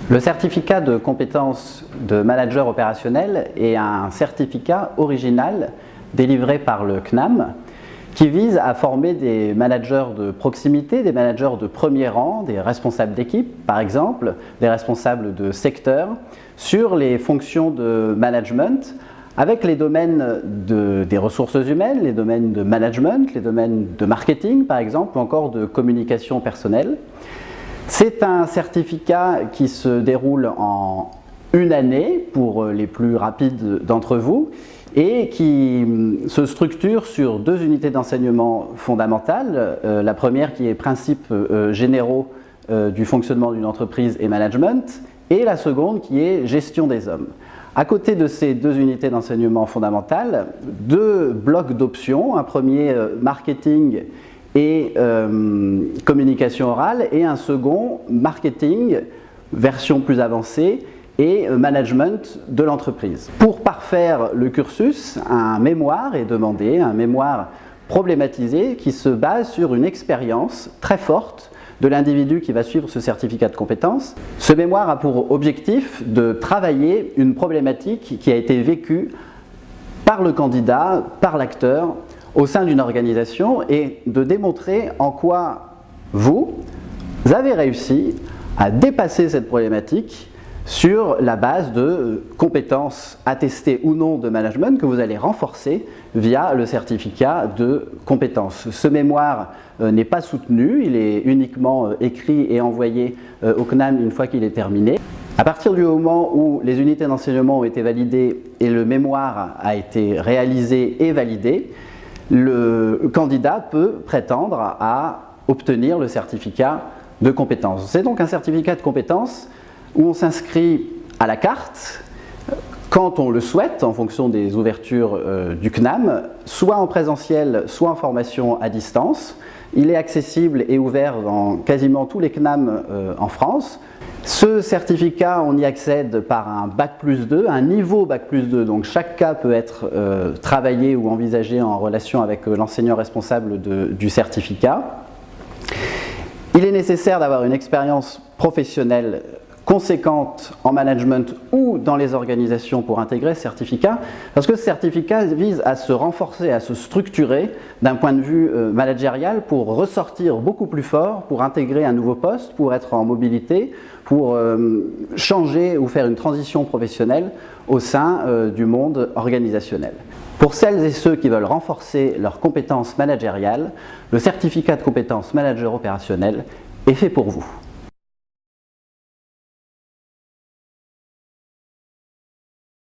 Le certificat de compétence de manager opérationnel est un certificat original délivré par le CNAM qui vise à former des managers de proximité, des managers de premier rang, des responsables d'équipe par exemple, des responsables de secteur, sur les fonctions de management avec les domaines des ressources humaines, les domaines de management, les domaines de marketing par exemple, ou encore de communication personnelle. C'est un certificat qui se déroule en une année pour les plus rapides d'entre vous et qui se structure sur 2 unités d'enseignement fondamentales. La première qui est principes généraux du fonctionnement d'une entreprise et management, et la seconde qui est gestion des hommes. À côté de ces 2 unités d'enseignement fondamentales, 2 blocs d'options, un premier marketing et communication orale, et un second marketing, version plus avancée, et management de l'entreprise. Pour parfaire le cursus, un mémoire est demandé, un mémoire problématisé qui se base sur une expérience très forte de l'individu qui va suivre ce certificat de compétence. Ce mémoire a pour objectif de travailler une problématique qui a été vécue par le candidat, par l'acteur, au sein d'une organisation, et de démontrer en quoi vous avez réussi à dépasser cette problématique sur la base de compétences attestées ou non de management que vous allez renforcer via le certificat de compétences. Ce mémoire n'est pas soutenu, il est uniquement écrit et envoyé au CNAM une fois qu'il est terminé. À partir du moment où les unités d'enseignement ont été validées et le mémoire a été réalisé et validé, le candidat peut prétendre à obtenir le certificat de compétences. C'est donc un certificat de compétences où on s'inscrit à la carte quand on le souhaite en fonction des ouvertures du CNAM, soit en présentiel, soit en formation à distance. Il est accessible et ouvert dans quasiment tous les CNAM en France. Ce certificat, on y accède par un Bac+2, un niveau Bac+2, donc chaque cas peut être travaillé ou envisagé en relation avec l'enseignant responsable du certificat. Il est nécessaire d'avoir une expérience professionnelle conséquente en management ou dans les organisations pour intégrer ce certificat, parce que ce certificat vise à se renforcer, à se structurer d'un point de vue managérial pour ressortir beaucoup plus fort, pour intégrer un nouveau poste, pour être en mobilité, pour changer ou faire une transition professionnelle au sein du monde organisationnel. Pour celles et ceux qui veulent renforcer leurs compétences managériales, le certificat de compétences manager opérationnel est fait pour vous.